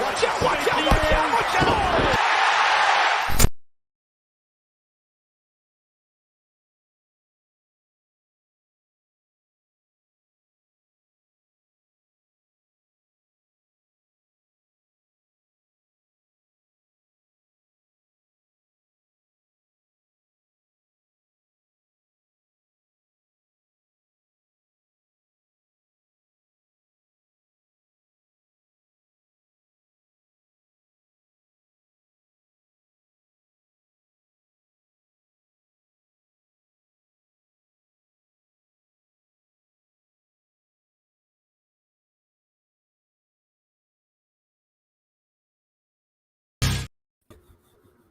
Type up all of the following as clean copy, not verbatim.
Watch out, watch out, watch out, watch out!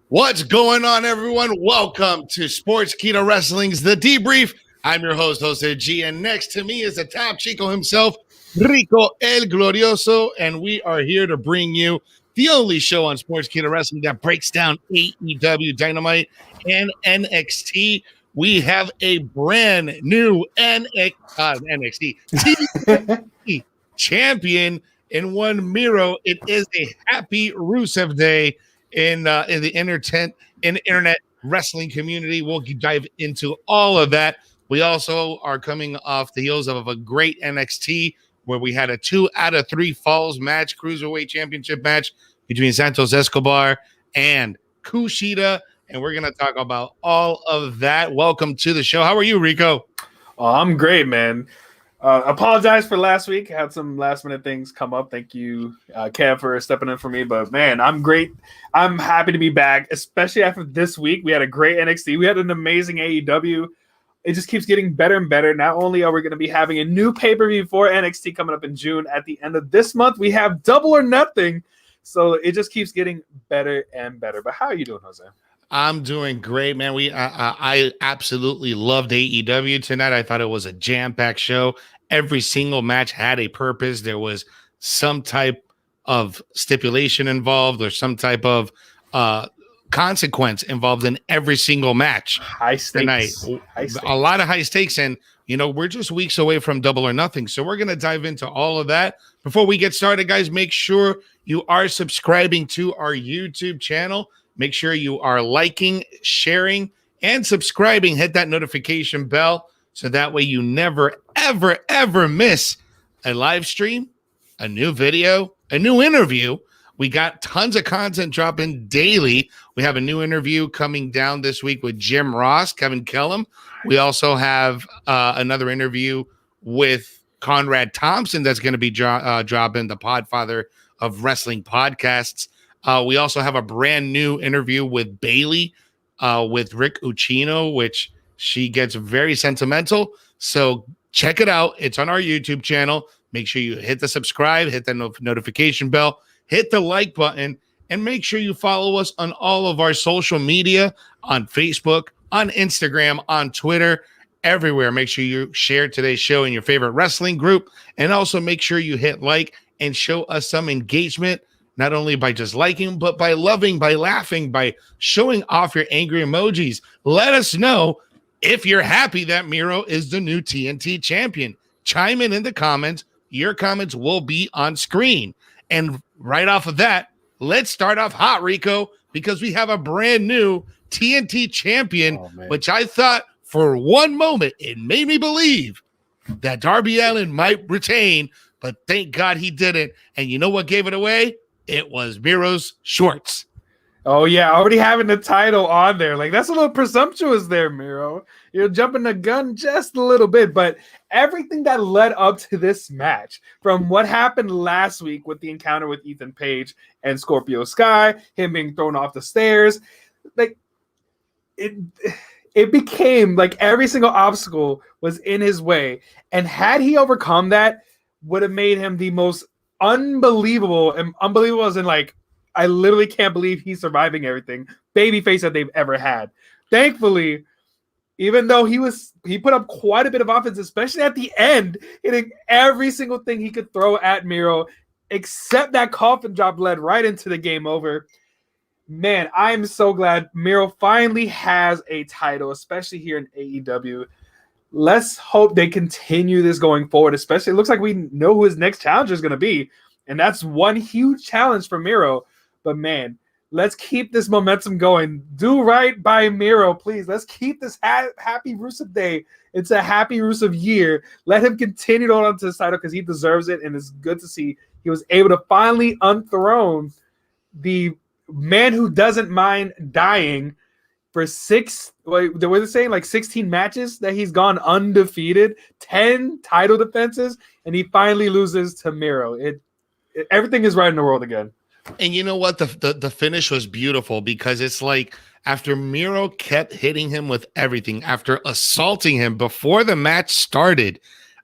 What's going on, everyone? Welcome to Sportskeeda Wrestling's The Debrief. I'm your host, Jose G, and next to me is the top Chico himself, Rico El Glorioso, and we are here to bring you the only show on Sportskeeda Wrestling that breaks down AEW Dynamite and NXT. We have a brand new NXT TNT Champion in one Miro. It is a happy Rusev Day in the internet wrestling community. We'll dive into all of that. We also are coming off the heels of a great NXT where we had a 2 out of 3 falls match, Cruiserweight Championship match between Santos Escobar and Kushida, and we're going to talk about all of that. Welcome to the show. How are you, Rico? Oh, I'm great, man. Apologize for last week. Had some last minute things come up. Thank you, Kev, for stepping in for me. But man, I'm great. I'm happy to be back, especially after this week. We had a great NXT. We had an amazing AEW. It just keeps getting better and better. Not only are we going to be having a new pay-per-view for NXT coming up in June, at the end of this month, we have Double or Nothing. So it just keeps getting better and better. But how are you doing, Jose? I'm doing great, man. I absolutely loved AEW tonight. I thought it was a jam-packed show. Every single match had a purpose. There was some type of stipulation involved or some type of consequence involved in every single match. High stakes. Tonight. A lot of high stakes. And, you know, we're just weeks away from Double or Nothing. So we're going to dive into all of that. Before we get started, guys, make sure you are subscribing to our YouTube channel. Make sure you are liking, sharing, and subscribing. Hit that notification bell so that way you never, ever, ever miss a live stream, a new video, a new interview. We got tons of content dropping daily. We have a new interview coming down this week with Jim Ross, Kevin Kellum. We also have another interview with Conrad Thompson that's going to be dropping, the podfather of wrestling podcasts. We also have a brand new interview with Bailey, with Rick Ucchino, which she gets very sentimental. So check it out. It's on our YouTube channel. Make sure you hit the subscribe, hit the notification bell, hit the like button, and make sure you follow us on all of our social media, on Facebook, on Instagram, on Twitter, everywhere. Make sure you share today's show in your favorite wrestling group, and also make sure you hit like and show us some engagement, not only by just liking, but by loving, by laughing, by showing off your angry emojis. Let us know if you're happy that Miro is the new TNT champion. Chime in the comments. Your comments will be on screen. And right off of that, let's start off hot, Rico, because we have a brand new TNT champion, which I thought for one moment, it made me believe that Darby Allin might retain, but thank God he didn't. And you know what gave it away? It was Miro's shorts. Oh, yeah, already having the title on there. Like, that's a little presumptuous there, Miro. You're jumping the gun just a little bit, but everything that led up to this match, from what happened last week with the encounter with Ethan Page and Scorpio Sky, him being thrown off the stairs, like, it became like every single obstacle was in his way. And had he overcome that, would have made him the most unbelievable, and unbelievable as in, like, I literally can't believe he's surviving everything, babyface that they've ever had. Thankfully, even though he put up quite a bit of offense, especially at the end, hitting every single thing he could throw at Miro, except that coffin drop led right into the game over. Man, I'm so glad Miro finally has a title, especially here in AEW. Let's hope they continue this going forward, especially it looks like we know who his next challenger is going to be. And that's one huge challenge for Miro. But man, let's keep this momentum going. Do right by Miro, please. Let's keep this happy Rusev Day. It's a happy Rusev year. Let him continue to hold on to the title because he deserves it. And it's good to see he was able to finally unthrone the man who doesn't mind dying for 16 matches that he's gone undefeated, 10 title defenses, and he finally loses to Miro. Everything is right in the world again. And you know what? The finish was beautiful because it's like after Miro kept hitting him with everything, after assaulting him before the match started,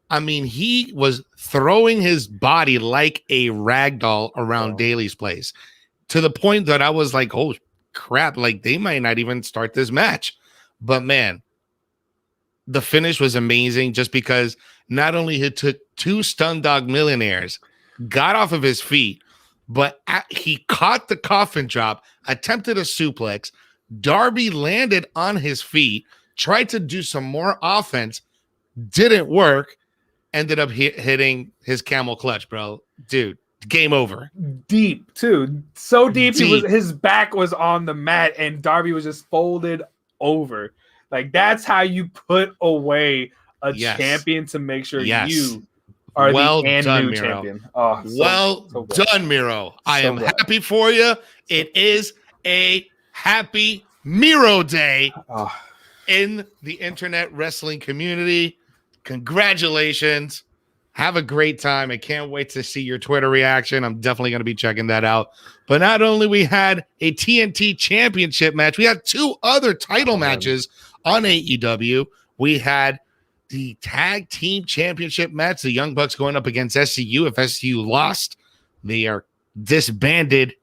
I mean, he was throwing his body like a rag doll around Daly's place to the point that I was like, oh, crap, like they might not even start this match. But man, the finish was amazing just because not only he took 2 Stun Dog Millionaires, got off of his feet, but he caught the coffin drop, attempted a suplex. Darby landed on his feet, tried to do some more offense, didn't work, ended up hitting his camel clutch, bro. Dude, game over. Deep, too. So deep. His back was on the mat, and Darby was just folded over. Like, that's how you put away a champion to make sure you are the new champion. Oh, so done, Miro. I am happy for you. It is a happy Miro Day in the internet wrestling community. Congratulations. Have a great time. I can't wait to see your Twitter reaction. I'm definitely going to be checking that out. But not only we had a TNT Championship match, we had 2 other title matches on AEW. We had the Tag Team Championship match, the Young Bucks going up against SCU. If SCU lost, they are disbanded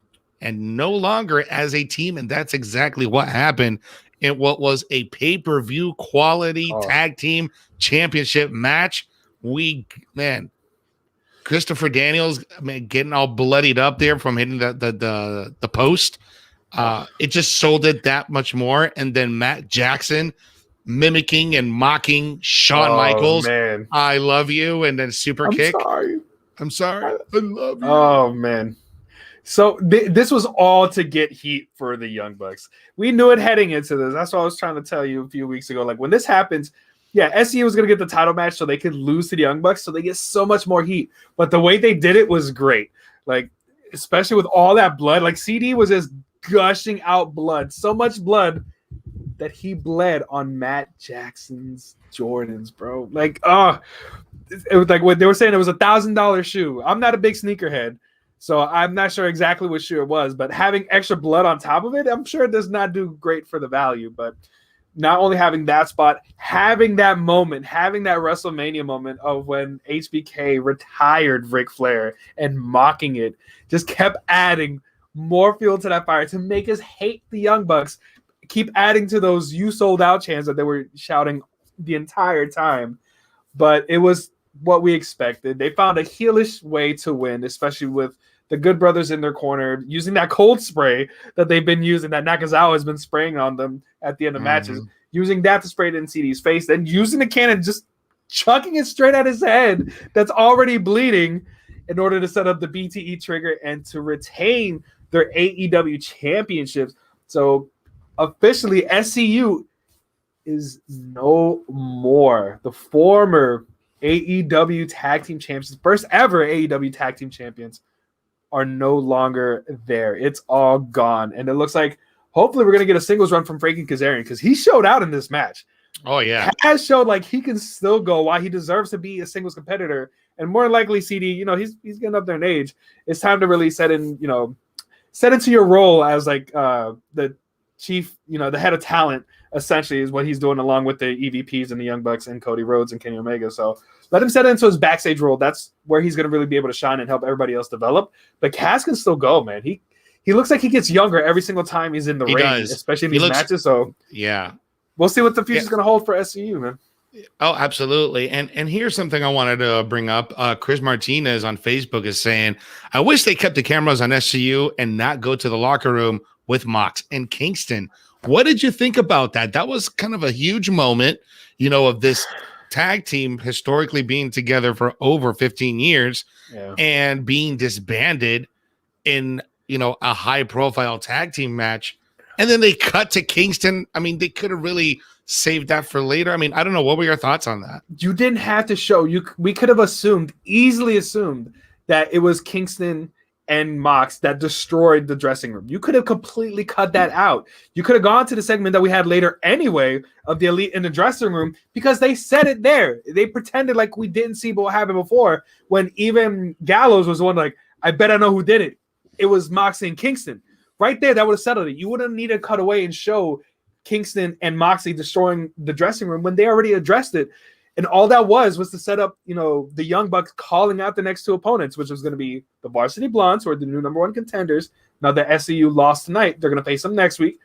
and no longer as a team, and that's exactly what happened in what was a pay-per-view quality Tag Team Championship match. Christopher Daniels, getting all bloodied up there from hitting the post. It just sold it that much more. And then Matt Jackson mimicking and mocking Shawn Michaels. Man. I love you. And then super kick. I'm sorry. I love you. Oh, man. So this was all to get heat for the Young Bucks. We knew it heading into this. That's what I was trying to tell you a few weeks ago. Like, when this happens, SCU was going to get the title match so they could lose to the Young Bucks, so they get so much more heat. But the way they did it was great. Like, especially with all that blood. Like, CD was just gushing out blood. So much blood that he bled on Matt Jackson's Jordans, bro. Like, it was like what they were saying. It was $1,000 shoe. I'm not a big sneakerhead, so I'm not sure exactly what shoe it was. But having extra blood on top of it, I'm sure it does not do great for the value. But not only having that spot, having that moment, having that WrestleMania moment of when HBK retired Ric Flair and mocking it, just kept adding more fuel to that fire to make us hate the Young Bucks. Keep adding to those "you sold out" chants that they were shouting the entire time. But it was what we expected. They found a heelish way to win, especially with the Good Brothers in their corner, using that cold spray that they've been using, that Nakazawa has been spraying on them at the end of matches, using that to spray it in CD's face, then using the cannon, just chucking it straight at his head that's already bleeding in order to set up the BTE trigger and to retain their AEW championships. So officially, SCU is no more. The former AEW Tag Team Champions, first ever AEW Tag Team Champions, are no longer there. It's all gone. And it looks like hopefully we're going to get a singles run from Frankie Kazarian because he showed out in this match. Oh, yeah. Has showed like he can still go while he deserves to be a singles competitor. And more likely, CD, he's getting up there in age. It's time to really set into your role as like the chief, the head of talent, essentially, is what he's doing along with the EVPs and the Young Bucks and Cody Rhodes and Kenny Omega. So let him set into his backstage role. That's where he's going to really be able to shine and help everybody else develop. But Cass can still go, man. He looks like he gets younger every single time he's in the ring, especially in these matches. So yeah, we'll see what the future's going to hold for SCU, man. Oh, absolutely. And here's something I wanted to bring up. Chris Martinez on Facebook is saying, I wish they kept the cameras on SCU and not go to the locker room with Mox and Kingston. What did you think about that? That was kind of a huge moment, of this tag team historically being together for over 15 years. and being disbanded in, a high-profile tag team match. And then they cut to Kingston. I mean, they could have really saved that for later. I mean, I don't know. What were your thoughts on that? You didn't have to show. We could have easily assumed that it was Kingston and Mox that destroyed the dressing room. You could have completely cut that out. You could have gone to the segment that we had later anyway of the Elite in the dressing room, because they said it there. They pretended like we didn't see what happened before, when even Gallows was the one like, I bet I know who did it. It was Moxley and Kingston. Right there, that would have settled it. You wouldn't need to cut away and show Kingston and Moxley destroying the dressing room when they already addressed it. And all that was to set up, the Young Bucks calling out the next two opponents, which was going to be the Varsity Blondes, who are the new number one contenders. Now the SCU lost tonight. They're going to face them next week.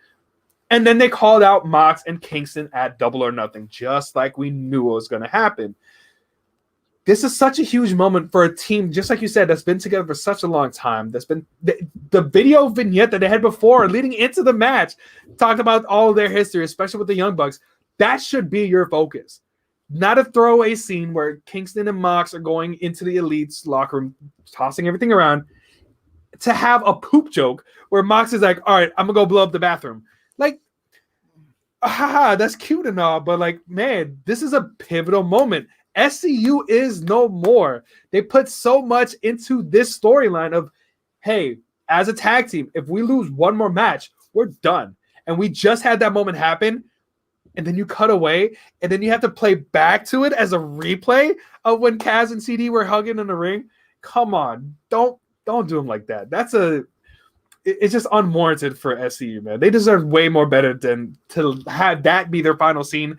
And then they called out Mox and Kingston at Double or Nothing, just like we knew what was going to happen. This is such a huge moment for a team, just like you said, that's been together for such a long time. That's been the video vignette that they had before, leading into the match, talked about all of their history, especially with the Young Bucks. That should be your focus. Not a throwaway scene where Kingston and Mox are going into the Elite's locker room, tossing everything around, to have a poop joke where Mox is like, all right, I'm going to go blow up the bathroom. Like, haha, that's cute and all, but like, man, this is a pivotal moment. SCU is no more. They put so much into this storyline of, hey, as a tag team, if we lose one more match, we're done. And we just had that moment happen, and then you cut away, and then you have to play back to it as a replay of when Kaz and CD were hugging in the ring. Come on, don't do them like that. It's just unwarranted for SCU, man. They deserve way more better than to have that be their final scene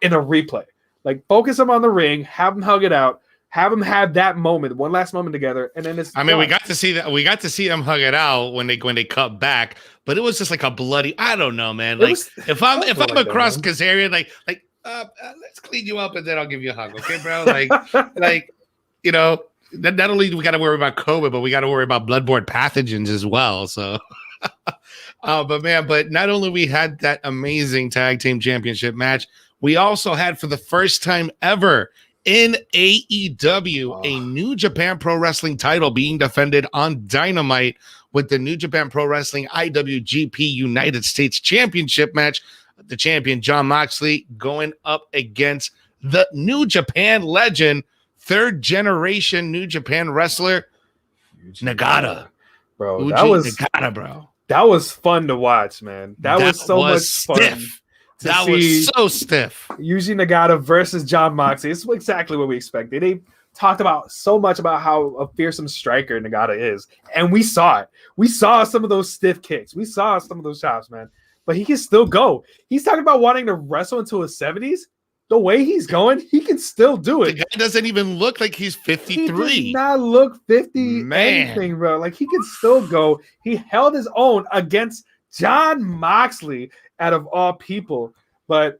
in a replay. Like, focus them on the ring, have them hug it out, have them have that moment, one last moment together, and then it's. I mean, we got to see that. We got to see them hug it out when they cut back, but it was just like a bloody. I don't know, man. Like, if I'm across Kazarian, let's clean you up and then I'll give you a hug, okay, bro? Not only do we got to worry about COVID, but we got to worry about bloodborne pathogens as well. So, but not only we had that amazing tag team championship match, we also had, for the first time ever in AEW, a New Japan Pro Wrestling title being defended on Dynamite with the New Japan Pro Wrestling IWGP United States Championship match. The champion, Jon Moxley, going up against the New Japan legend, third generation New Japan wrestler, Nagata. Bro, Nagata, bro. That was fun to watch, man. That was so much fun. That was so stiff. Yuji Nagata versus Jon Moxley. It's exactly what we expected. They talked about so much about how a fearsome striker Nagata is, and we saw it. We saw some of those stiff kicks. We saw some of those chops, man. But he can still go. He's talking about wanting to wrestle until his 70s. The way he's going, he can still do it. The guy doesn't even look like he's 53. He does not look 50 anything, bro. Like, he can still go. He held his own against Jon Moxley, out of all people. But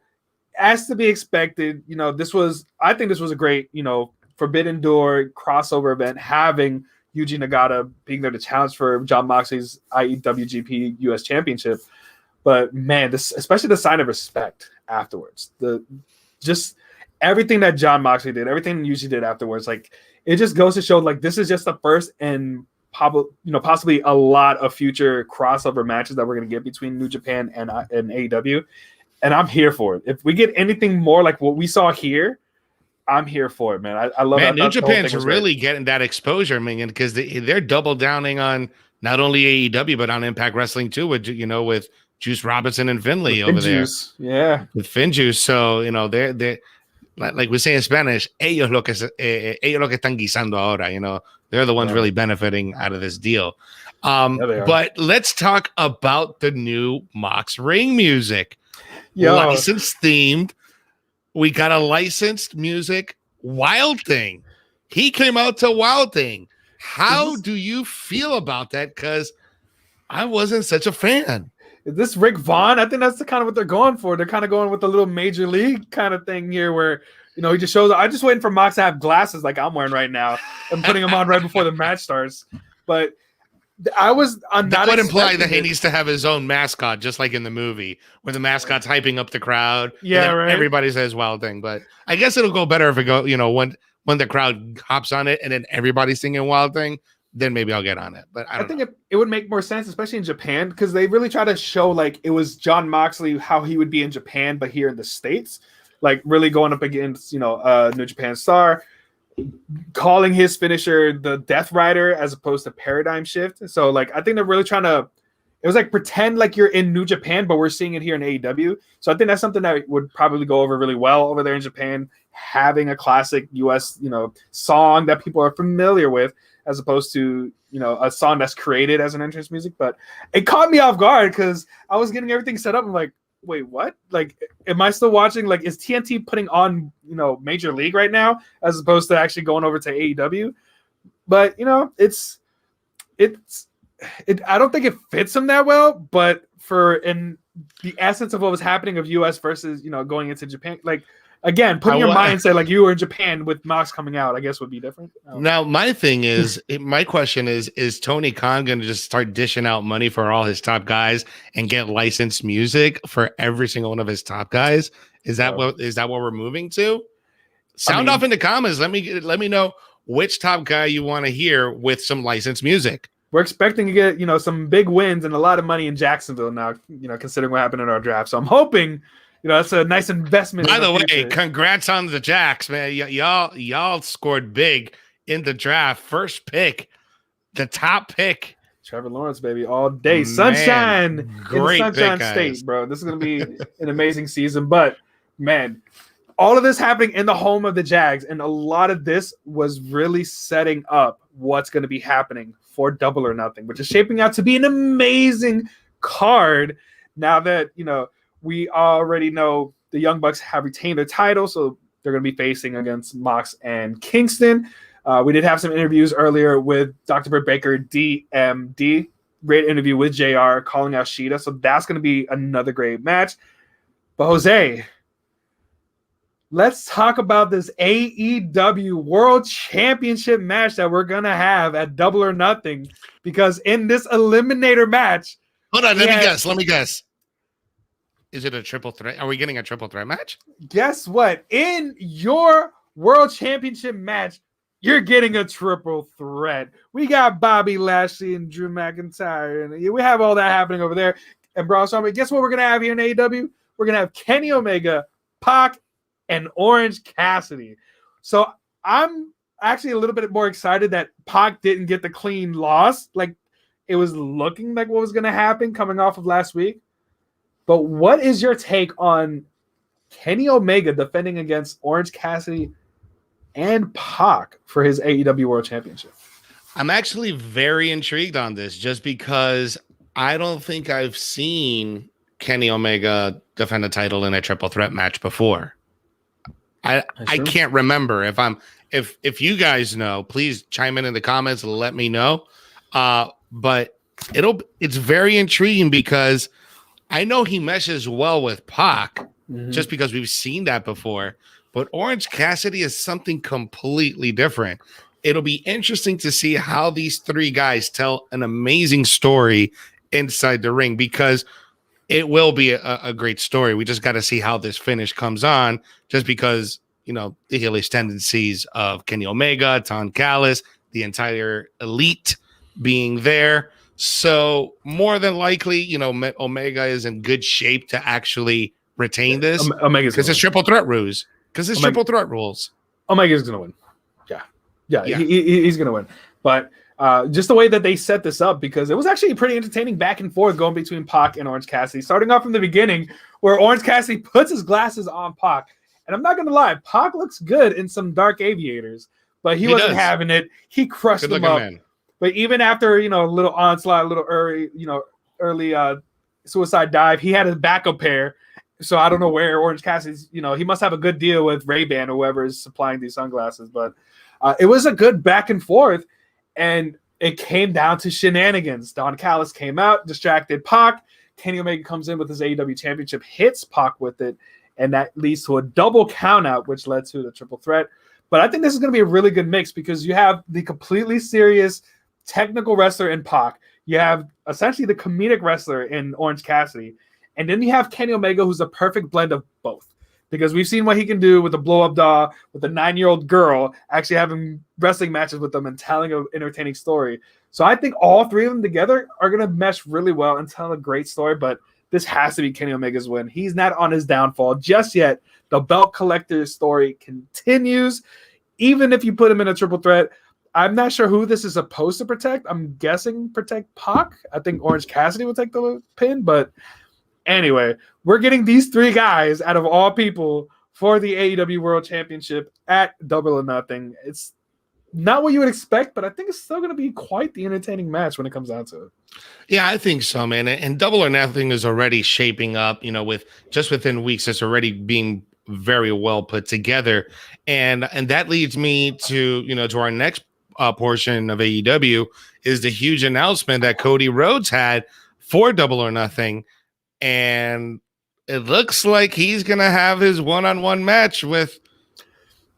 as to be expected, I think this was a great, Forbidden Door crossover event, having Yuji Nagata being there to challenge for Jon Moxley's IWGP US Championship. But man, especially the sign of respect afterwards, just everything that Jon Moxley did, everything Yuji did afterwards, like, it just goes to show, like, this is just the first and possibly a lot of future crossover matches that we're going to get between New Japan and AEW. And I'm here for it. If we get anything more like what we saw here, I'm here for it, man. I love it. New Japan's really getting that exposure, because they're double downing on not only AEW, but on Impact Wrestling too, with Juice Robinson and Finlay over there. Yeah. With Finjuice. So, they're like we say in Spanish, ellos lo que están guisando ahora, they're the ones really benefiting out of this deal. But let's talk about the new Mox ring music. Licensed themed. We got a licensed music. Wild Thing. He came out to Wild Thing. How do you feel about that? Because I wasn't such a fan. Is this Rick Vaughn? I think that's the kind of what they're going for. They're kind of going with a little major league kind of thing here where, he just shows. I'm just waiting for Mox to have glasses like I'm wearing right now and putting them on right before the match starts. But that would imply that he needs to have his own mascot, just like in the movie, where the mascot's hyping up the crowd. Yeah, right. Everybody says Wild Thing, but I guess it'll go better if it go, when the crowd hops on it and then everybody's singing Wild Thing, then maybe I'll get on it. But I think it would make more sense, especially in Japan, because they really try to show like it was Jon Moxley, how he would be in Japan, but here in the States, like really going up against, New Japan Star, calling his finisher the Death Rider as opposed to Paradigm Shift. So like, I think they're really trying to, it was like pretend like you're in New Japan, but we're seeing it here in AEW. So I think that's something that would probably go over really well over there in Japan, having a classic US, song that people are familiar with, as opposed to, a song that's created as an entrance music. But it caught me off guard because I was getting everything set up. I'm like, wait, what? Like, am I still watching? Like, is TNT putting on, Major League right now as opposed to actually going over to AEW? But, I don't think it fits them that well, but in the essence of what was happening of US versus, going into Japan, like, again, putting your mindset like you were in Japan with Mox coming out, I guess would be different. Now, my thing is, my question is Tony Khan going to just start dishing out money for all his top guys and get licensed music for every single one of his top guys? Is that what we're moving to? Sound off in the comments. Let me know which top guy you want to hear with some licensed music. We're expecting to get, some big wins and a lot of money in Jacksonville now, considering what happened in our draft. So I'm hoping, that's a nice investment. By the way, congrats on the Jacks, man. Y'all scored big in the draft. First pick, the top pick. Trevor Lawrence, baby, all day. Sunshine. Great in the Sunshine State, bro. This is going to be an amazing season. But, man, all of this happening in the home of the Jags, and a lot of this was really setting up what's going to be happening for Double or Nothing, which is shaping out to be an amazing card now that, we already know the Young Bucks have retained their title, so they're going to be facing against Mox and Kingston. We did have some interviews earlier with Dr. Britt Baker, DMD. Great interview with JR calling out Shida, so that's going to be another great match. But Jose, let's talk about this AEW World Championship match that we're going to have at Double or Nothing, because in this eliminator match... Hold on, let me guess. Is it a triple threat? Are we getting a triple threat match? Guess what? In your World Championship match, you're getting a triple threat. We got Bobby Lashley and Drew McIntyre, and we have all that happening over there. And Braun Strowman, guess what we're going to have here in AEW? We're going to have Kenny Omega, Pac, and Orange Cassidy. So I'm actually a little bit more excited that Pac didn't get the clean loss. Like, it was looking like what was going to happen coming off of last week. But what is your take on Kenny Omega defending against Orange Cassidy and Pac for his AEW World Championship? I'm actually very intrigued on this just because I don't think I've seen Kenny Omega defend a title in a triple threat match before. I can't remember. If you guys know, please chime in the comments and let me know. But it's very intriguing because I know he meshes well with Pac just because we've seen that before. But Orange Cassidy is something completely different. It'll be interesting to see how these three guys tell an amazing story inside the ring, because it will be a great story. We just got to see how this finish comes on, just because, the Achilles tendencies of Kenny Omega, Ton Callis, the entire elite being there. So more than likely, Omega is in good shape to actually retain this because it's triple threat rules. Triple threat rules. Omega's going to win. Yeah. He's going to win. But just the way that they set this up, because it was actually pretty entertaining back and forth going between Pac and Orange Cassidy. Starting off from the beginning where Orange Cassidy puts his glasses on Pac. And I'm not going to lie, Pac looks good in some dark aviators, but he wasn't having it. He crushed him up. Man. But even after, a little onslaught, a little early suicide dive, he had a backup pair. So I don't know where Orange Cassidy's, he must have a good deal with Ray-Ban or whoever is supplying these sunglasses. But it was a good back and forth, and it came down to shenanigans. Don Callis came out, distracted Pac. Kenny Omega comes in with his AEW Championship, hits Pac with it, and that leads to a double countout, which led to the triple threat. But I think this is going to be a really good mix, because you have the completely serious technical wrestler in Pac. You have essentially the comedic wrestler in Orange Cassidy. And then you have Kenny Omega, who's a perfect blend of both. because we've seen what he can do with a blow-up doll, with a 9-year-old girl, actually having wrestling matches with them and telling an entertaining story. So I think all three of them together are going to mesh really well and tell a great story, but this has to be Kenny Omega's win. He's not on his downfall just yet. The belt collector story continues. Even if you put him in a triple threat, I'm not sure who this is supposed to protect. I'm guessing protect Pac. I think Orange Cassidy will take the pin, but anyway, we're getting these three guys out of all people for the AEW World Championship at Double or Nothing. It's not what you would expect, but I think it's still going to be quite the entertaining match when it comes down to it. Yeah, I think so, man. And Double or Nothing is already shaping up, with just within weeks, it's already being very well put together. And that leads me to, to our next portion of AEW is the huge announcement that Cody Rhodes had for Double or Nothing. And it looks like he's going to have his one-on-one match with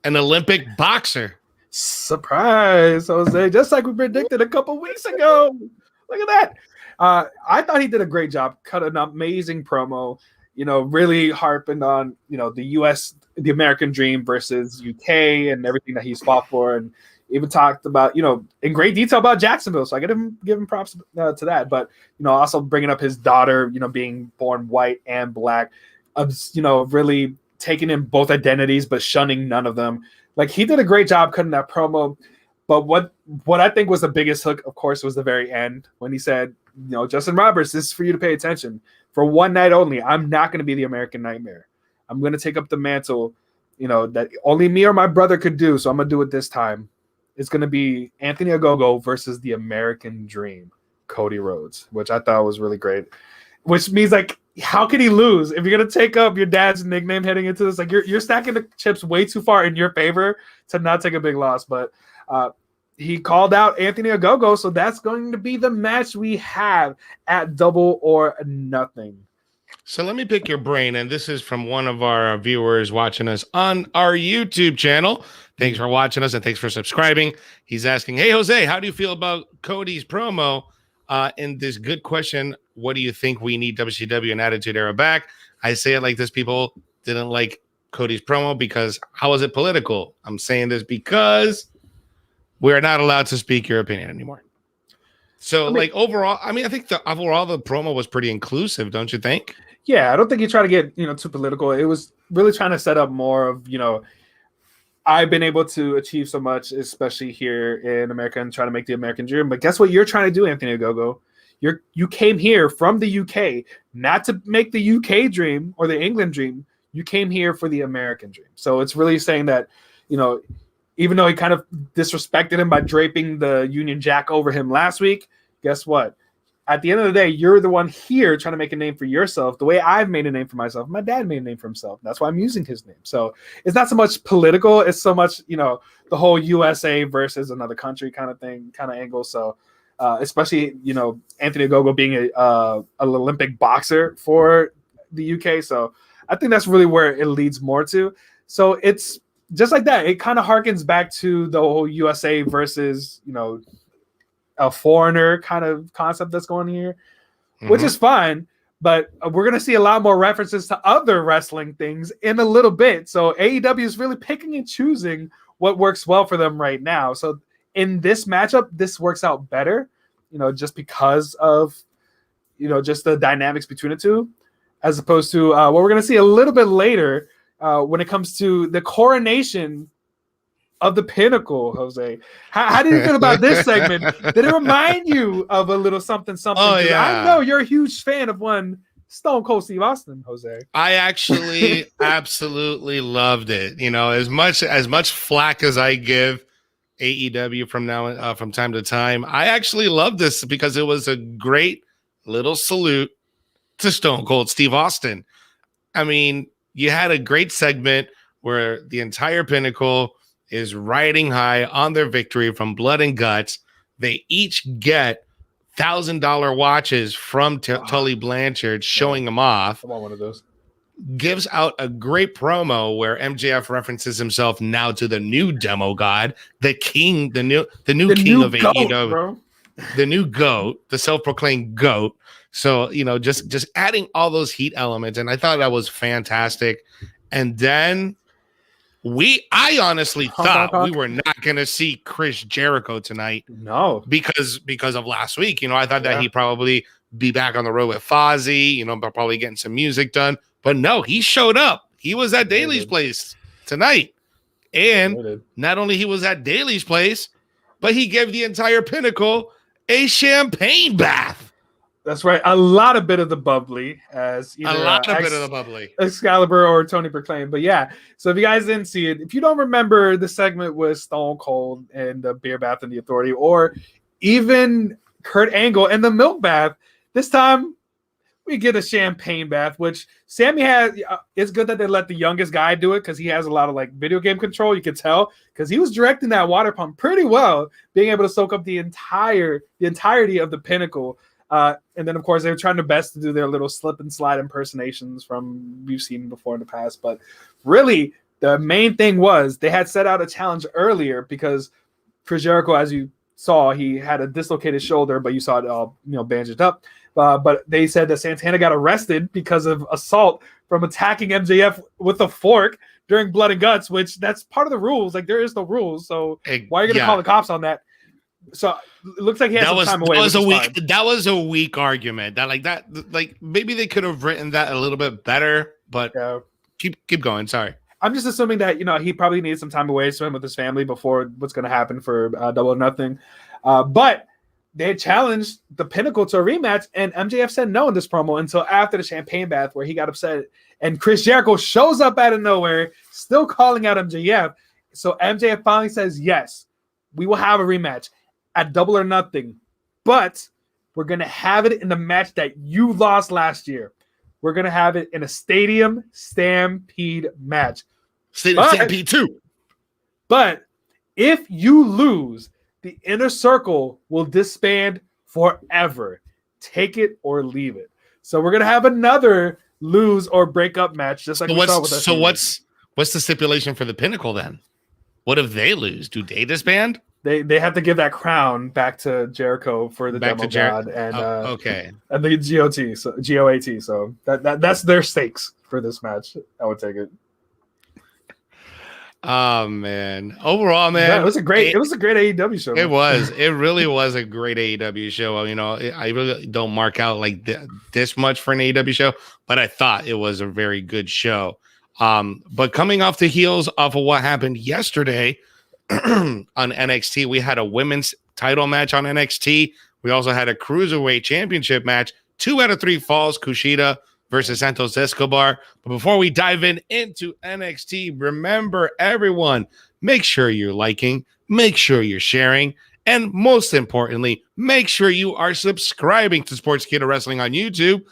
an Olympic boxer. Surprise, Jose. Just like we predicted a couple weeks ago. Look at that. I thought he did a great job. Cut an amazing promo, really harping on, the U.S., the American dream versus UK and everything that he's fought for. And even talked about, in great detail about Jacksonville. So I give him props to that. But, also bringing up his daughter, being born white and black, really taking in both identities, but shunning none of them. Like, he did a great job cutting that promo. But what I think was the biggest hook, of course, was the very end when he said, Justin Roberts, this is for you to pay attention. For one night only, I'm not going to be the American Nightmare. I'm going to take up the mantle, that only me or my brother could do. So I'm going to do it this time. It's going to be Anthony Ogogo versus the American Dream, Cody Rhodes, which I thought was really great. Which means, like, how can he lose if you're going to take up your dad's nickname heading into this? Like, you're stacking the chips way too far in your favor to not take a big loss. But he called out Anthony Ogogo, so that's going to be the match we have at Double or Nothing. So let me pick your brain, and this is from one of our viewers watching us on our YouTube channel. Thanks for watching us, and thanks for subscribing. He's asking, hey, Jose, how do you feel about Cody's promo? In this good question, what do you think we need WCW and Attitude Era back? I say it like this. People didn't like Cody's promo because how is it political? I'm saying this because we're not allowed to speak your opinion anymore. So, overall, I think the promo was pretty inclusive, don't you think? Yeah, I don't think he tried to get, too political. It was really trying to set up more of, I've been able to achieve so much, especially here in America, and trying to make the American dream. But guess what you're trying to do, Anthony Ogogo? You came here from the UK, not to make the UK dream or the England dream. You came here for the American dream. So it's really saying that, even though he kind of disrespected him by draping the Union Jack over him last week, guess what? At the end of the day, you're the one here trying to make a name for yourself. The way I've made a name for myself, my dad made a name for himself. That's why I'm using his name. So it's not so much political. It's so much, the whole USA versus another country kind of thing, kind of angle. So especially, Anthony Ogogo being an Olympic boxer for the UK. So I think that's really where it leads more to. So it's just like that. It kind of harkens back to the whole USA versus, a foreigner kind of concept that's going here, which is fine. But we're going to see a lot more references to other wrestling things in a little bit. So AEW is really picking and choosing what works well for them right now. So in this matchup, this works out better, just because of, just the dynamics between the two, as opposed to what we're going to see a little bit later when it comes to the coronation of the Pinnacle, Jose. How did you feel about this segment? Did it remind you of a little something? Oh, yeah. I know you're a huge fan of one Stone Cold Steve Austin, Jose. I actually absolutely loved it. As much flack as I give AEW from time to time, I actually love this because it was a great little salute to Stone Cold Steve Austin. I mean, you had a great segment where the entire Pinnacle is riding high on their victory from Blood and Guts. They each get $1,000 watches from Tully Blanchard, showing them off. I want one of those. Gives out a great promo where MJF references himself now to the new demo god, the king, the new king of AEW, bro. The new GOAT, the self-proclaimed GOAT. So, just adding all those heat elements, and I thought that was fantastic. And then I honestly thought we were not going to see Chris Jericho tonight. No, because of last week. I thought that he'd probably be back on the road with Fozzy, probably getting some music done. But no, he showed up. He was at Daly's place tonight. And not only he was at Daly's place, but he gave the entire Pinnacle a champagne bath. That's right. A lot of bit of the bubbly, as either bit of the bubbly, Excalibur or Tony proclaimed. But yeah, so if you guys didn't see it, if you don't remember the segment with Stone Cold and the beer bath and the Authority, or even Kurt Angle and the milk bath, this time we get a champagne bath, which Sammy has. It's good that they let the youngest guy do it because he has a lot of like video game control. You could tell because he was directing that water pump pretty well, being able to soak up the entirety of the Pinnacle. And then, of course, they were trying their best to do their little slip and slide impersonations from we've seen before in the past. But really, the main thing was they had set out a challenge earlier because Chris Jericho, as you saw, he had a dislocated shoulder, but you saw it all, bandaged up. But they said that Santana got arrested because of assault from attacking MJF with a fork during Blood and Guts, which that's part of the rules. Like, there is no rules. So why are you going to call the cops on that? So it looks like he had some time away. That was a weak argument. Like maybe they could have written that a little bit better, but keep going. Sorry. I'm just assuming that, he probably needs some time away to spend with his family before what's going to happen for Double or Nothing. But they challenged the Pinnacle to a rematch, and MJF said no in this promo until after the champagne bath, where he got upset. And Chris Jericho shows up out of nowhere, still calling out MJF. So MJF finally says, yes, we will have a rematch at Double or Nothing, but we're going to have it in the match that you lost last year. We're going to have it in a Stadium Stampede match. Stampede 2. But if you lose, the Inner Circle will disband forever. Take it or leave it. So we're going to have another lose or break up match, just like we saw with us. So what's the stipulation for the Pinnacle then? What if they lose? Do they disband? They have to give that crown back to Jericho for the Demo God and and the GOT, so GOAT. So that's their stakes for this match. I would take it. Oh man! Overall, man, yeah, it was a great AEW show. It was. It really was a great AEW show. I really don't mark out like this much for an AEW show, but I thought it was a very good show. But coming off the heels of what happened yesterday on NXT, we had a women's title match on NXT. We also had a Cruiserweight Championship match. 2 out of 3 falls. Kushida versus Santos Escobar. But before we dive into NXT, remember everyone, make sure you're liking, make sure you're sharing, and most importantly, make sure you are subscribing to Sportskeeda Wrestling on YouTube.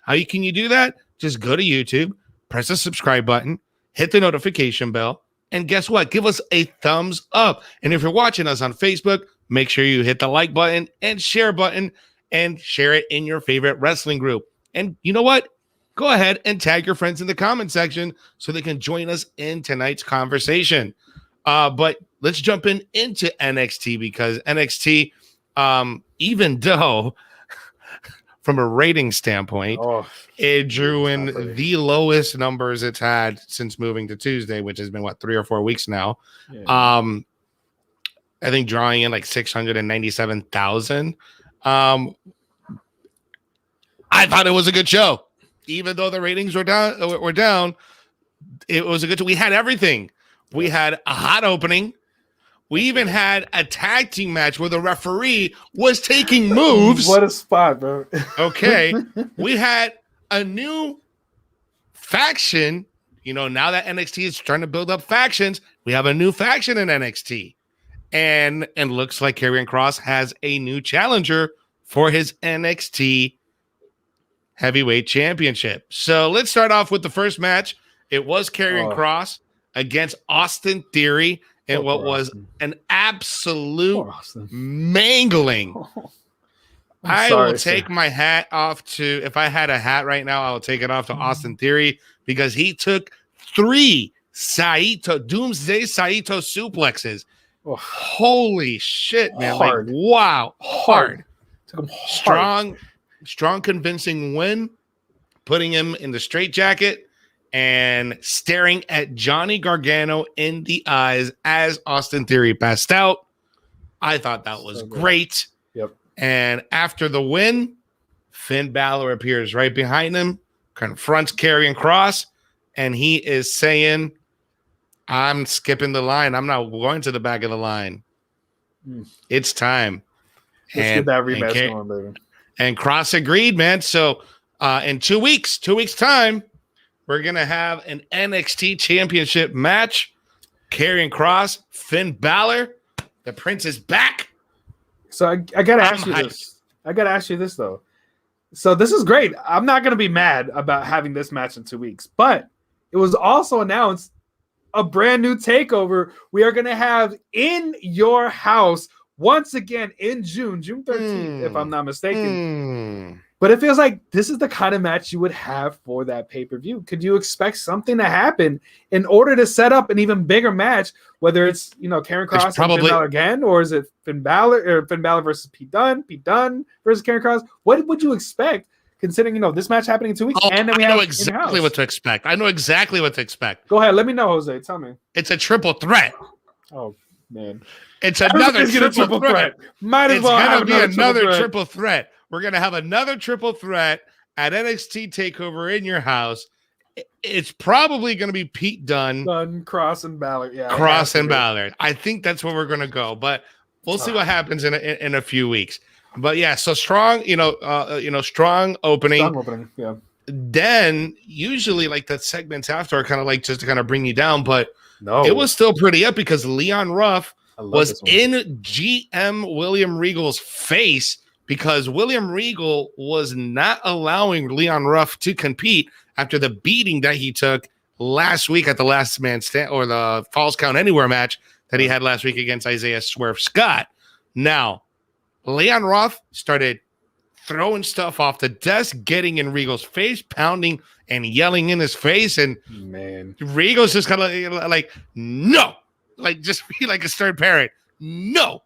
How can you do that? Just go to YouTube, press the subscribe button, hit the notification bell, and guess what? Give us a thumbs up. And if you're watching us on Facebook, make sure you hit the like button and share button and share it in your favorite wrestling group. And you know what? Go ahead and tag your friends in the comment section so they can join us in tonight's conversation. But let's jump into NXT because NXT, even though from a rating standpoint, it drew in the lowest numbers it's had since moving to Tuesday, which has been 3 or 4 weeks now. Yeah. I think drawing in like 697,000. I thought it was a good show, even though the ratings were down. It was a good show. We had everything. We had a hot opening. We even had a tag team match where the referee was taking moves. What a spot, bro. Okay. We had a new faction. Now that NXT is trying to build up factions, we have a new faction in NXT. And looks like Karrion Kross has a new challenger for his NXT Heavyweight Championship. So let's start off with the first match. It was Karrion Kross against Austin Theory. And what was an absolute mangling. I will take my hat off to, if I had a hat right now, I will take it off to Austin Theory because he took 3 Doomsday Saito suplexes. Holy shit, man. Hard. Wow. Hard. Took him hard. Strong, convincing win, putting him in the straitjacket. and staring at Johnny Gargano in the eyes as Austin Theory passed out. I thought that was great. Yep. And after the win, Finn Balor appears right behind him, confronts Karrion Kross, and he is saying, I'm skipping the line. I'm not going to the back of the line. It's time. Let's get that rematch going, baby. And Kross agreed, man. So in 2 weeks time, we're going to have an NXT Championship match. Karrion Kross, Finn Balor. The Prince is back. So I got to ask you this. I got to ask you this, though. So this is great. I'm not going to be mad about having this match in 2 weeks. But it was also announced a brand new takeover we are going to have in your house once again in June 13th, if I'm not mistaken. But it feels like this is the kind of match you would have for that pay-per-view. Could you expect something to happen in order to set up an even bigger match, whether it's, Karrion Kross and Finn Balor again, or is it Finn Balor versus Pete Dunne versus Karrion Kross? What would you expect considering, this match happening in 2 weeks? And then we know exactly what to expect. I know exactly what to expect. Go ahead. Let me know, Jose. Tell me. It's a triple threat. Oh, man. It's another triple threat. Might as well have another triple threat. We're going to have another triple threat at NXT TakeOver in your house. It's probably going to be Pete Dunne, Kross, and Balor. Yeah, Kross and Balor. I think that's where we're going to go, but we'll see what happens in a few weeks. But yeah, so strong, strong opening. Strong opening, yeah. Then usually like the segments after are kind of like just to kind of bring you down, but no, it was still pretty up because Leon Ruff was in GM William Regal's face because William Regal was not allowing Leon Ruff to compete after the beating that he took last week at the Last Man Stand or the Falls Count Anywhere match that he had last week against Isaiah Swerve Scott. Now, Leon Ruff started throwing stuff off the desk, getting in Regal's face, pounding and yelling in his face, and Regal's just kind of like, no, like just be like a stern parent, no.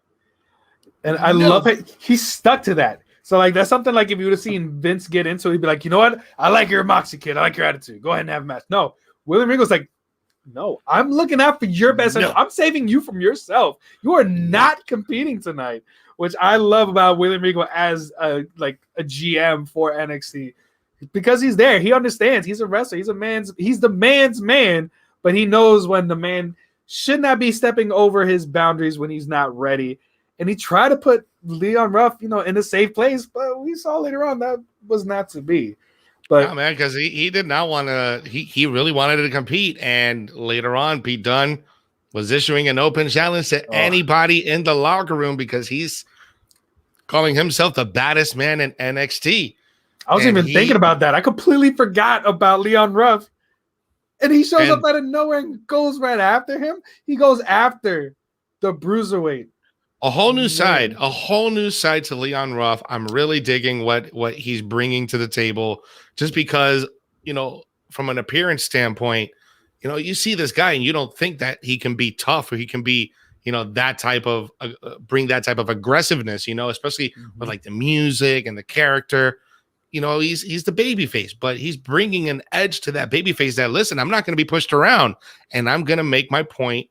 And I love it. He stuck to that. So like that's something like if you would have seen Vince get into it, he'd be like, you know what? I like your Moxie kid. I like your attitude. Go ahead and have a match. No, William Regal's like, no, I'm looking out for your best. No. I'm saving you from yourself. You are not competing tonight, which I love about William Regal as a GM for NXT because he's there. He understands. He's a wrestler. He's the man's man, but he knows when the man should not be stepping over his boundaries when he's not ready. And he tried to put Leon Ruff, in a safe place, but we saw later on that was not to be. But yeah, man, because he did not want to. He really wanted to compete, and later on, Pete Dunne was issuing an open challenge to anybody in the locker room because he's calling himself the baddest man in NXT. I wasn't even thinking about that. I completely forgot about Leon Ruff, and he shows up out of nowhere and goes right after him. He goes after the Bruiserweight. A whole new side to Leon Ruff. I'm really digging what he's bringing to the table just because, from an appearance standpoint, you see this guy and you don't think that he can be tough or he can be, that type of bring that type of aggressiveness, especially with like the music and the character. He's the babyface, but he's bringing an edge to that babyface that, listen, I'm not going to be pushed around and I'm going to make my point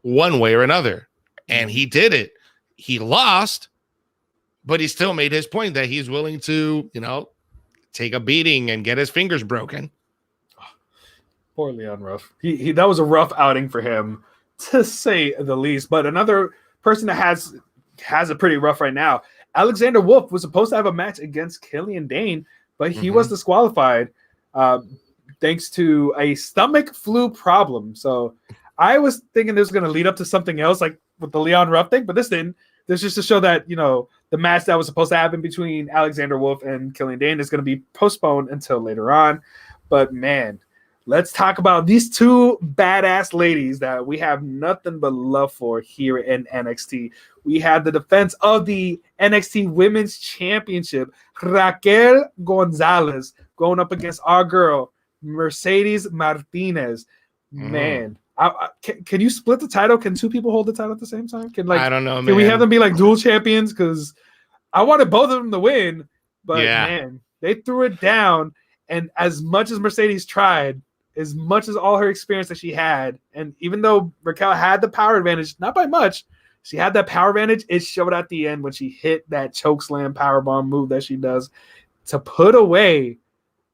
one way or another. And he did it. He lost, but he still made his point that he's willing to, take a beating and get his fingers broken. Poor Leon Ruff. He that was a rough outing for him, to say the least. But another person that has a pretty rough right now, Alexander Wolf was supposed to have a match against Killian Dane, but he was disqualified thanks to a stomach flu problem. So I was thinking this was going to lead up to something else, like with the Leon Ruff thing, but this didn't. This just to show that, the match that was supposed to happen between Alexander Wolf and Killian Dane is going to be postponed until later on. But man, let's talk about these two badass ladies that we have nothing but love for here in NXT. We had the defense of the NXT Women's Championship, Raquel Gonzalez, going up against our girl, Mercedes Martinez. Man. Can you split the title? Can two people hold the title at the same time? I don't know, man. Can we have them be like dual champions? Because I wanted both of them to win, but man, they threw it down. And as much as Mercedes tried, as much as all her experience that she had, and even though Raquel had the power advantage, not by much, she had that power advantage. It showed at the end when she hit that chokeslam powerbomb move that she does to put away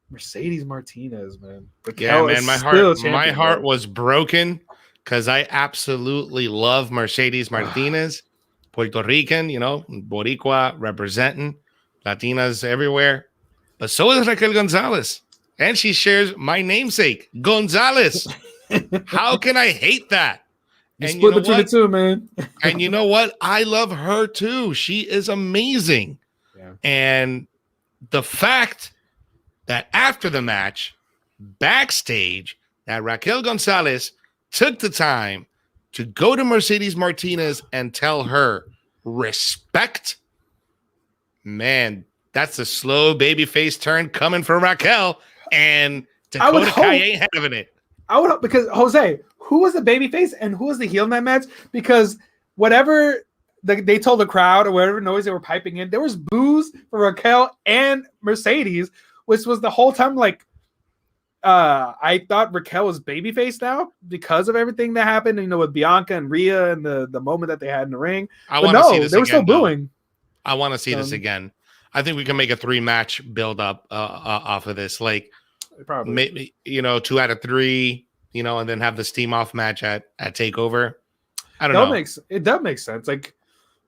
Mercedes Martinez, man. Raquel my heart was broken because I absolutely love Mercedes Martinez, Puerto Rican, Boricua representing Latinas everywhere. But so is Raquel Gonzalez. And she shares my namesake, Gonzalez. How can I hate that? You split between the two, man. And you know what? I love her too. She is amazing. Yeah. And the fact that after the match, backstage, that Raquel Gonzalez took the time to go to Mercedes Martinez and tell her respect. Man, that's a slow babyface turn coming for Raquel, and Dakota Kai ain't having it. I would hope, because Jose, who was the babyface and who was the heel in that match? Because whatever they told the crowd or whatever noise they were piping in, there was boos for Raquel and Mercedes, which was the whole time like I thought Raquel was babyface now because of everything that happened, with Bianca and Rhea and the moment that they had in the ring. They were still booing. I want to see this again. I think we can make a 3-match build up off of this. Like probably maybe 2 out of 3, and then have the steam off match at TakeOver. I don't know. It does make sense. Like,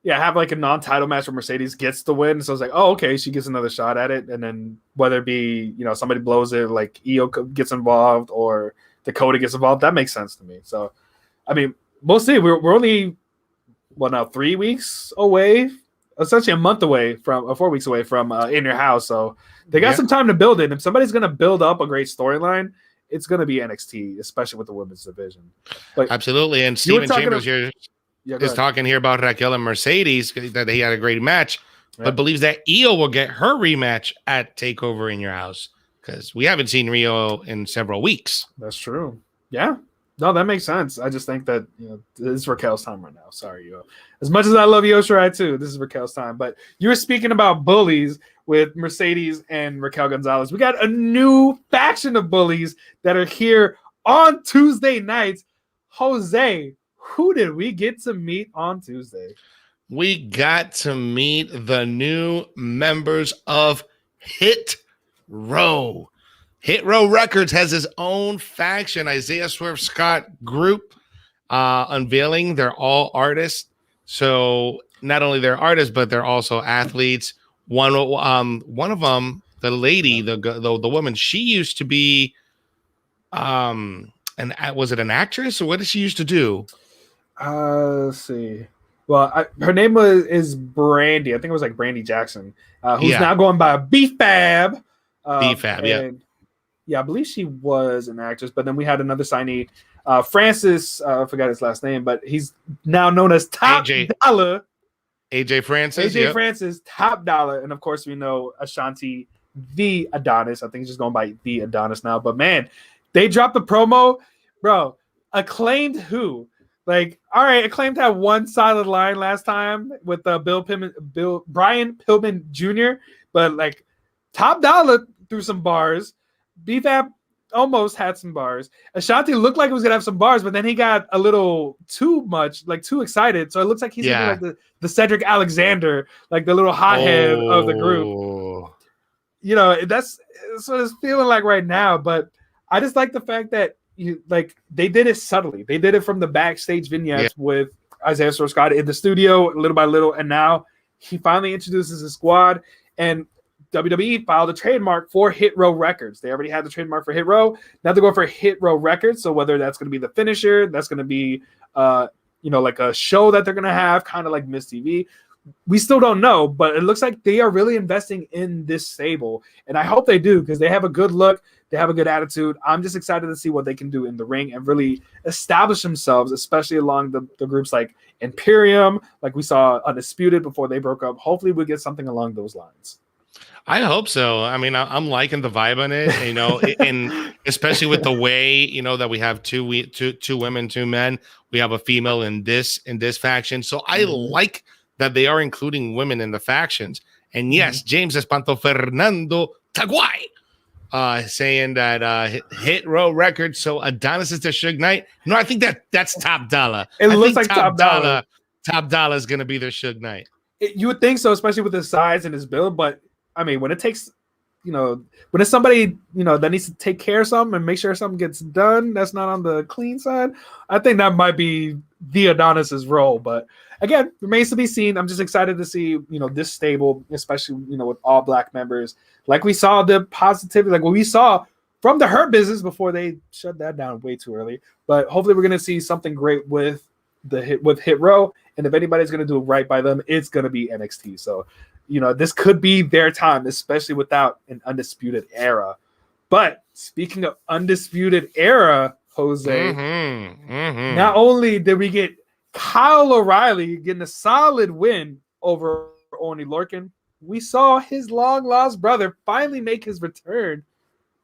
have like a non-title match where Mercedes gets the win. So it's like, oh, okay, she gets another shot at it. And then whether it be, somebody blows it, like Io gets involved or Dakota gets involved, that makes sense to me. So, I mean, we'll see. We're only, 3 weeks away, essentially a month away from, 4 weeks away from In Your House. So they got some time to build it. If somebody's going to build up a great storyline, it's going to be NXT, especially with the women's division. But absolutely. And Steven Chambers here is talking here about Raquel and Mercedes, that he had a great match, but believes that Io will get her rematch at TakeOver In Your House, because we haven't seen Rio in several weeks. That's true. Yeah. No, that makes sense. I just think that this is Raquel's time right now. Sorry, Io. As much as I love Io Shirai too, this is Raquel's time. But you were speaking about bullies with Mercedes and Raquel Gonzalez. We got a new faction of bullies that are here on Tuesday nights. Jose, who did we get to meet on Tuesday? We got to meet the new members of Hit Row. Hit Row Records has his own faction, Isaiah Swerve Scott group, unveiling. They're all artists. So not only they're artists, but they're also athletes. One of them, the lady, the woman, she used to be, was it an actress, or what did she used to do? Let's see. Well, her name is Brandy. I think it was like Brandy Jackson, who's now going by BFAB. BFAB, yeah, I believe she was an actress. But then we had another signee, Francis. I forgot his last name, but he's now known as Top Dollar. AJ Francis. Francis, Top Dollar, and of course we know Ashanti, the Adonis. I think he's just going by the Adonis now. But man, they dropped the promo, bro. Acclaimed who? Like, all right, Acclaimed had one solid line last time with Brian Pillman Jr., but like Top Dollar threw some bars. BFAB almost had some bars. Ashanti looked like he was gonna have some bars, but then he got a little too excited. So it looks like he's gonna be like the Cedric Alexander, like the little hothead of the group. That's what it's feeling like right now. But I just like the fact that they did it subtly. They did it from the backstage vignettes with Isaiah Swerve Scott in the studio, little by little, and now he finally introduces his squad. And WWE filed a trademark for Hit Row Records. They already had the trademark for Hit Row. Now they're going for Hit Row Records. So whether that's going to be the finisher, that's going to be, like a show that they're going to have, kind of like Miss TV. We still don't know, but it looks like they are really investing in this stable. And I hope they do, because they have a good look. They have a good attitude. I'm just excited to see what they can do in the ring and really establish themselves, especially along the groups like Imperium, like we saw Undisputed before they broke up. Hopefully we'll get something along those lines. I hope so. I mean, I'm liking the vibe on it, and especially with the way, that we have two women, 2 men. We have a female in this faction. So I like that they are including women in the factions. And yes, James Espanto Fernando Taguay saying that hit row record. So Adonis is the Suge Knight. No, I think that's Top Dollar. It looks like Top Dollar. Top Dollar is going to be their Suge Knight. You would think so, especially with his size and his build. But I mean, when it takes, when it's somebody, that needs to take care of something and make sure something gets done that's not on the clean side, I think that might be the Adonis's role. But again, remains to be seen. I'm just excited to see, this stable, especially, with all black members. Like we saw the positivity, like what we saw from the Hurt Business before they shut that down way too early. But hopefully we're going to see something great with Hit Row. And if anybody's going to do it right by them, it's going to be NXT. So, this could be their time, especially without an Undisputed Era. But speaking of Undisputed Era, Jose, not only did we get Kyle O'Reilly getting a solid win over Oney Lorcan, we saw his long-lost brother finally make his return,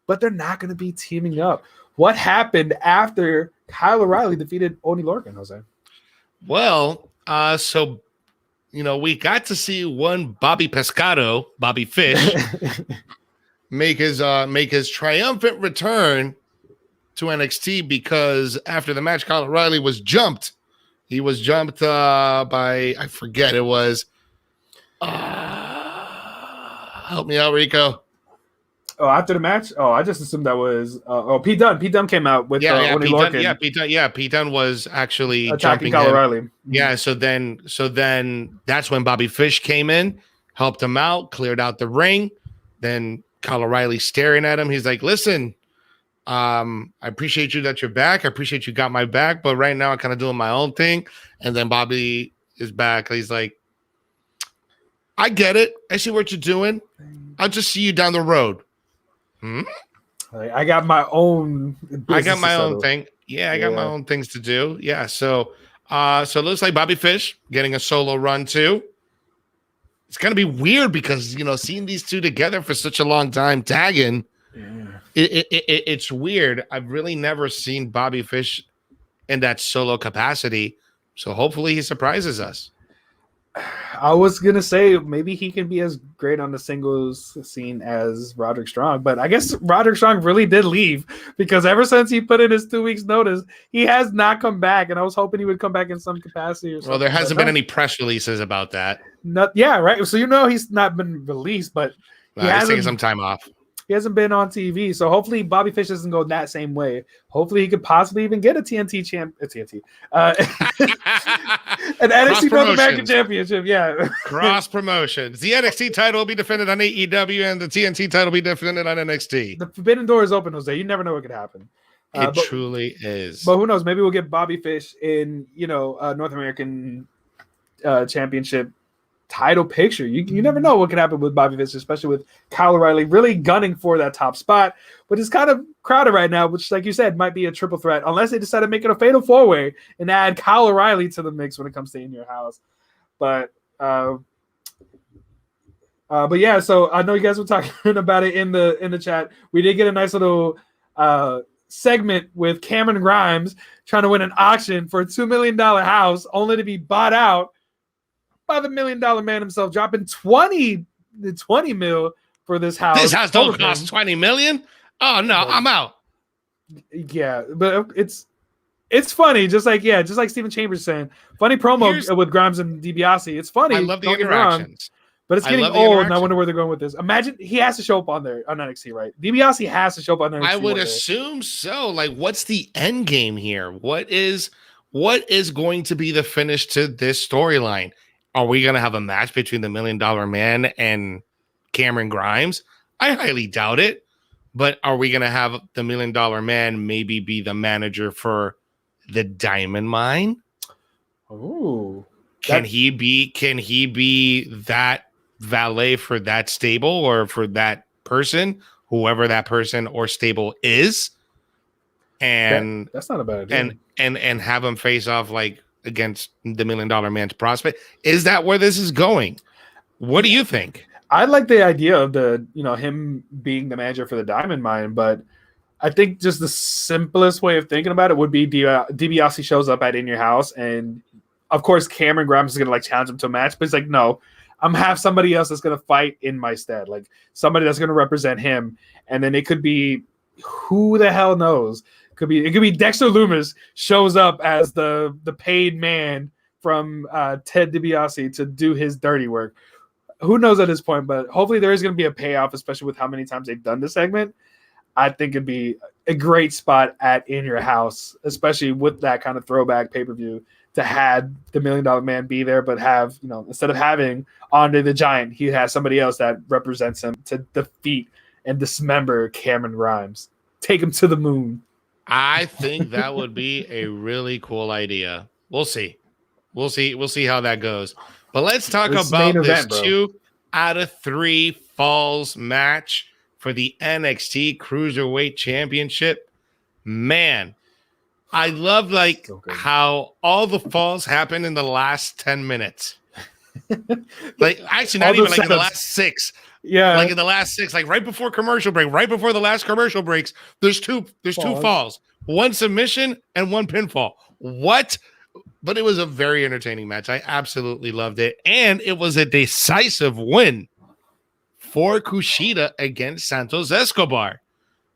but they're not going to be teaming up. What happened after Kyle O'Reilly defeated Oney Lorcan, Jose? Well, so we got to see one Bobby Fish, make his triumphant return to NXT because after the match, Kyle O'Reilly was jumped. He was jumped by, I forget, it was. Help me out, Rico. Oh, after the match? Oh, I just assumed that was Pete Dunne. Pete Dunne came out with Oney Lorcan. Pete Dunne was actually attacking jumping Kyle him. O'Reilly. Yeah, so then that's when Bobby Fish came in, helped him out, cleared out the ring. Then Kyle O'Reilly staring at him. He's like, "Listen, I appreciate you that you're back. I appreciate you got my back, but right now I'm kind of doing my own thing." And then Bobby is back. He's like, "I get it. I see what you're doing. I'll just see you down the road." I got my own. I got my own thing. Yeah, I got my own things to do. Yeah, so it looks like Bobby Fish getting a solo run too. It's gonna be weird because seeing these two together for such a long time tagging, it's weird. I've really never seen Bobby Fish in that solo capacity. So hopefully he surprises us. I was gonna say maybe he can be as great on the singles scene as Roderick Strong, but I guess Roderick Strong really did leave because ever since he put in his 2 weeks notice, he has not come back. And I was hoping he would come back in some capacity or something. Well, there hasn't been any press releases about that. Yeah, right. So he's not been released, but he's taking some time off. He hasn't been on TV, so hopefully Bobby Fish doesn't go that same way. Hopefully he could possibly even get a TNT an NXT North American Championship. Yeah, cross promotions. The NXT title will be defended on AEW, and the TNT title will be defended on NXT. The forbidden door is open, Jose. You never know what could happen. It truly is. But who knows? Maybe we'll get Bobby Fish in North American Championship title picture. You never know what could happen with Bobby Fish, especially with Kyle O'Reilly really gunning for that top spot, but it's kind of crowded right now, which, like you said, might be a triple threat unless they decide to make it a fatal four-way and add Kyle O'Reilly to the mix when it comes to In Your House. But yeah, so I know you guys were talking about it in the chat. We did get a nice little segment with Cameron Grimes trying to win an auction for a $2 million house, only to be bought out by the $1 million man himself, dropping 20 mil for this house. This house don't cost 20 million. Oh no, I'm out. Yeah, but it's funny, just like Steven Chambers saying, funny promo with Grimes and DiBiase. It's funny. I love the interactions, but it's getting old, and I wonder where they're going with this. Imagine he has to show up on NXT, right? DiBiase has to show up on NXT. I would assume so. Like, what's the end game here? What is going to be the finish to this storyline? Are we going to have a match between the $1 Million Man and Cameron Grimes? I highly doubt it. But are we going to have the $1 Million Man maybe be the manager for the Diamond Mine? Oh, can he be that valet for that stable or for that person, whoever that person or stable is? And that's not a bad idea. And have him face off like against the $1 Million Man's prospect. Is that where this is going? What do you think? I like the idea of him being the manager for the Diamond Mine, but I think just the simplest way of thinking about it would be DiBiase shows up at In Your House, and of course Cameron Grimes is gonna challenge him to a match, but it's like, no, I'm have somebody else that's going to fight in my stead, like somebody that's going to represent him. And then it could be who the hell knows. It could be Dexter Lumis shows up as the paid man from Ted DiBiase to do his dirty work. Who knows at this point, but hopefully there is going to be a payoff, especially with how many times they've done this segment. I think it'd be a great spot at In Your House, especially with that kind of throwback pay-per-view, to have the $1 Million Man be there, but have, instead of having Andre the Giant, he has somebody else that represents him to defeat and dismember Cameron Grimes. Take him to the moon. I think that would be a really cool idea. We'll see. We'll see how that goes. But let's talk about this 2 out of 3 falls match for the NXT Cruiserweight Championship. Man, I love how all the falls happen in the last 10 minutes. Actually, not even in the last 6. Yeah. In the last 6, right before commercial break, right before the last commercial breaks, there's two falls. 1 submission and 1 pinfall. What? But it was a very entertaining match. I absolutely loved it. And it was a decisive win for Kushida against Santos Escobar.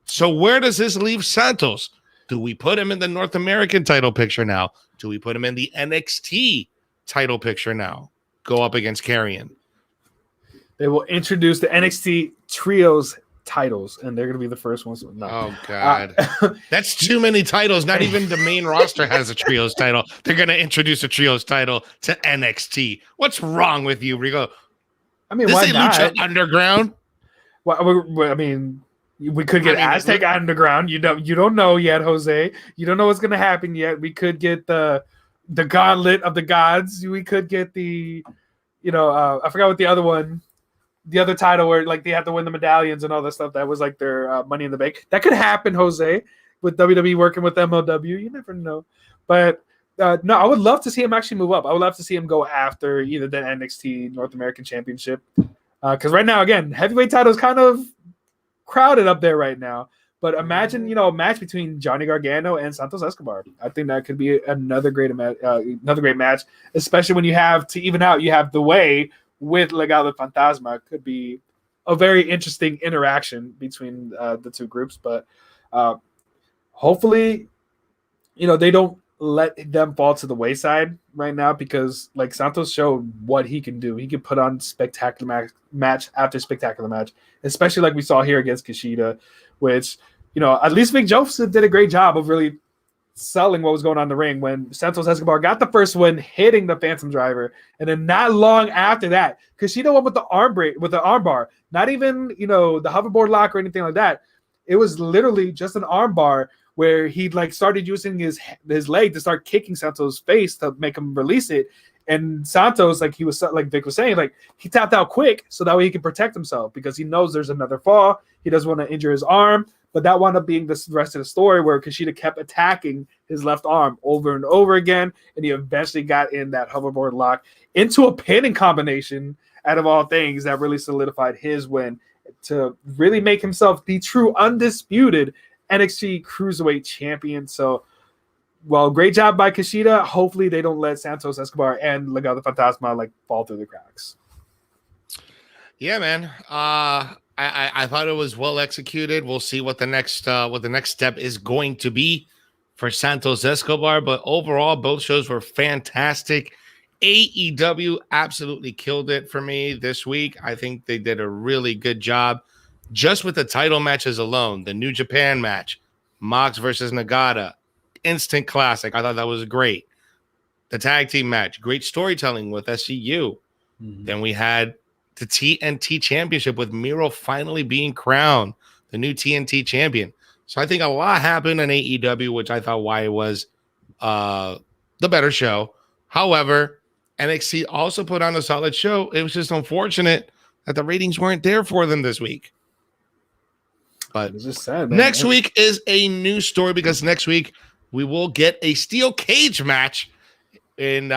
So where does this leave Santos? Do we put him in the North American title picture now? Do we put him in the NXT title picture now? Go up against Karrion. They will introduce the NXT Trios titles, and they're going to be the first ones. No. Oh, God. That's too many titles. Not even the main roster has a Trios title. They're going to introduce a Trios title to NXT. What's wrong with you, Rico? I mean, this why ain't not? Lucha Underground. Well, I mean, we could get Aztec Underground. You don't know yet, Jose. You don't know what's going to happen yet. We could get the Gauntlet of the Gods. We could get the, I forgot what the other one. The other title where they have to win the medallions and all that stuff, that was their Money in the Bank. That could happen, Jose, with WWE working with MLW. You never know. But no, I would love to see him actually move up. I would love to see him go after either the NXT North American Championship. Because right now, again, heavyweight title is kind of crowded up there right now. But imagine, a match between Johnny Gargano and Santos Escobar. I think that could be another great match, especially when you have, to even out, you have The Way with Legado Fantasma. Could be a very interesting interaction between the two groups. But hopefully, they don't let them fall to the wayside right now, because Santos showed what he can do. He can put on spectacular match after spectacular match, especially we saw here against Kushida, which, at least Vic Joseph did a great job of really selling what was going on in the ring when Santos Escobar got the first one, hitting the Phantom Driver, and then not long after that, Kushida went with the arm bar, not even the hoverboard lock or anything like that. It was literally just an arm bar where he started using his leg to start kicking Santos' face to make him release it. And Santos, Vic was saying, he tapped out quick so that way he can protect himself, because he knows there's another fall. He doesn't want to injure his arm. But that wound up being the rest of the story, where Kushida kept attacking his left arm over and over again, and he eventually got in that hoverboard lock into a pinning combination, out of all things, that really solidified his win to really make himself the true undisputed NXT Cruiserweight Champion. So, well, great job by Kushida. Hopefully they don't let Santos Escobar and Legado Fantasma fall through the cracks. Yeah, man. I thought it was well executed. We'll see what the next step is going to be for Santos Escobar. But overall, both shows were fantastic. AEW absolutely killed it for me this week. I think they did a really good job just with the title matches alone. The New Japan match, Mox versus Nagata, instant classic. I thought that was great. The tag team match, great storytelling with SCU. Mm-hmm. Then we had the TNT Championship with Miro finally being crowned the new TNT champion. So I think a lot happened in AEW, which I thought why it was the better show. However, NXT also put on a solid show. It was just unfortunate that the ratings weren't there for them this week. But it's just sad, man. Next week is a new story, because next week we will get a steel cage match. And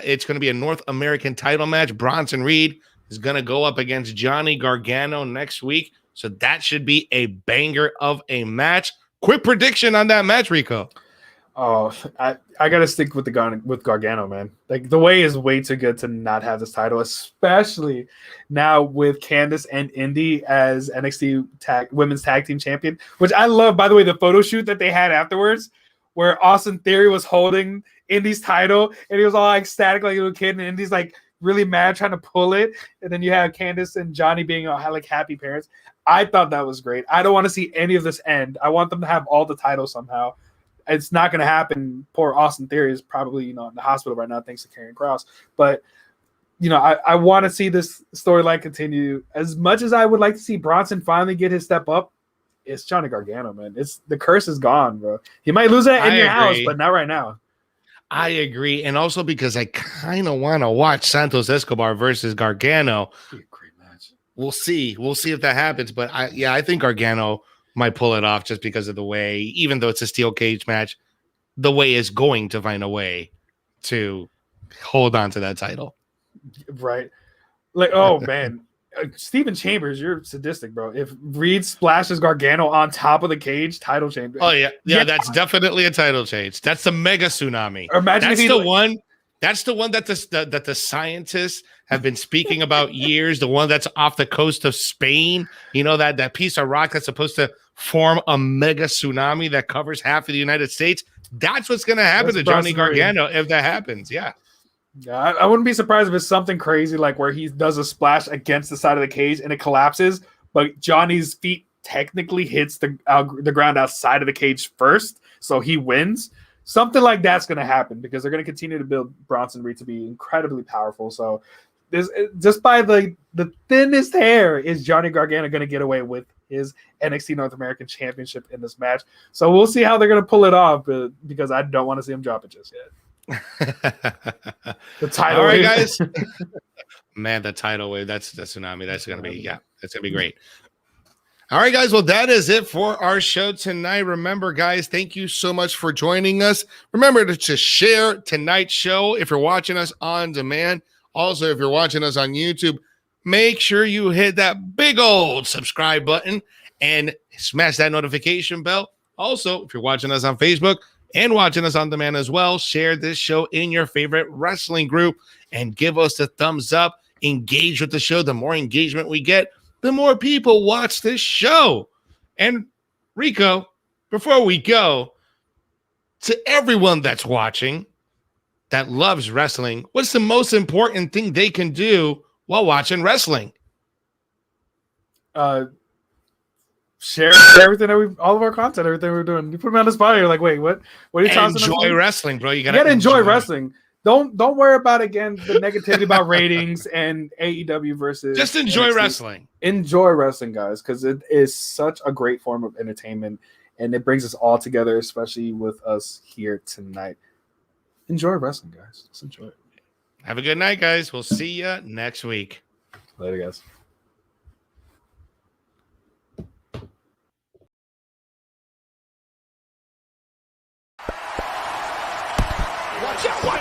it's going to be a North American title match. Bronson Reed is going to go up against Johnny Gargano next week. So that should be a banger of a match. Quick prediction on that match, Rico. Oh, I gotta stick with with Gargano, man. Like the way is way too good to not have this title, especially now with Candice and Indy as NXT Women's Tag Team Champion, which I love. By the way, the photo shoot that they had afterwards, where Austin Theory was holding Indy's title and he was all ecstatic like a little kid, and Indy's like really mad trying to pull it, and then you have Candice and Johnny being like happy parents. I thought that was great. I don't want to see any of this end. I want them to have all the titles somehow. It's not going to happen. Poor Austin Theory is probably, in the hospital right now thanks to Karrion Kross. But, I want to see this storyline continue. As much as I would like to see Bronson finally get his step up, it's Johnny Gargano, man. The curse is gone, bro. He might lose that in your house, but not right now. I agree. And also because I kind of want to watch Santos Escobar versus Gargano. It'd be a great match. We'll see. We'll see if that happens. But I think Gargano might pull it off just because of the way, even though it's a steel cage match, the way is going to find a way to hold on to that title. Right. Like, oh, man. Steven Chambers, you're sadistic, bro. If Reed splashes Gargano on top of the cage, title change. Oh, yeah. Yeah, that's definitely a title change. That's the mega tsunami. Or imagine that's the one. That's the one that the scientists have been speaking about years. The one that's off the coast of Spain. That piece of rock that's supposed to form a mega tsunami that covers half of the United States. That's what's going to happen to Johnny Gargano if that happens. Yeah. I wouldn't be surprised if it's something crazy like where he does a splash against the side of the cage and it collapses, but Johnny's feet technically hits the ground outside of the cage first, so he wins. Something like that's going to happen because they're going to continue to build Bronson Reed to be incredibly powerful. So just by the thinnest hair is Johnny Gargano going to get away with his NXT North American Championship in this match. So we'll see how they're going to pull it off because I don't want to see him drop it just yet. The title. All right, guys. Man, the tidal wave. That's the tsunami. That's going to be, that's going to be great. All right, guys. Well, that is it for our show tonight. Remember, guys, thank you so much for joining us. Remember to share tonight's show if you're watching us on demand. Also, if you're watching us on YouTube, make sure you hit that big old subscribe button and smash that notification bell. Also, if you're watching us on Facebook and watching us on demand as well, share this show in your favorite wrestling group and give us the thumbs up. Engage with the show. The more engagement we get, the more people watch this show. And Rico, before we go, to everyone that's watching that loves wrestling, what's the most important thing they can do while watching wrestling? Share everything that all of our content, everything we're doing. You put me on the spot. You're like, wait, what? What are you talking about? Enjoy wrestling, bro. You gotta enjoy wrestling. Don't worry about again the negativity about ratings and AEW versus. Just enjoy NXT. wrestling. Enjoy wrestling, guys, because it is such a great form of entertainment, and it brings us all together, especially with us here tonight. Enjoy wrestling, guys. Just enjoy it. Have a good night, guys. We'll see you next week. Later, guys. Watch out!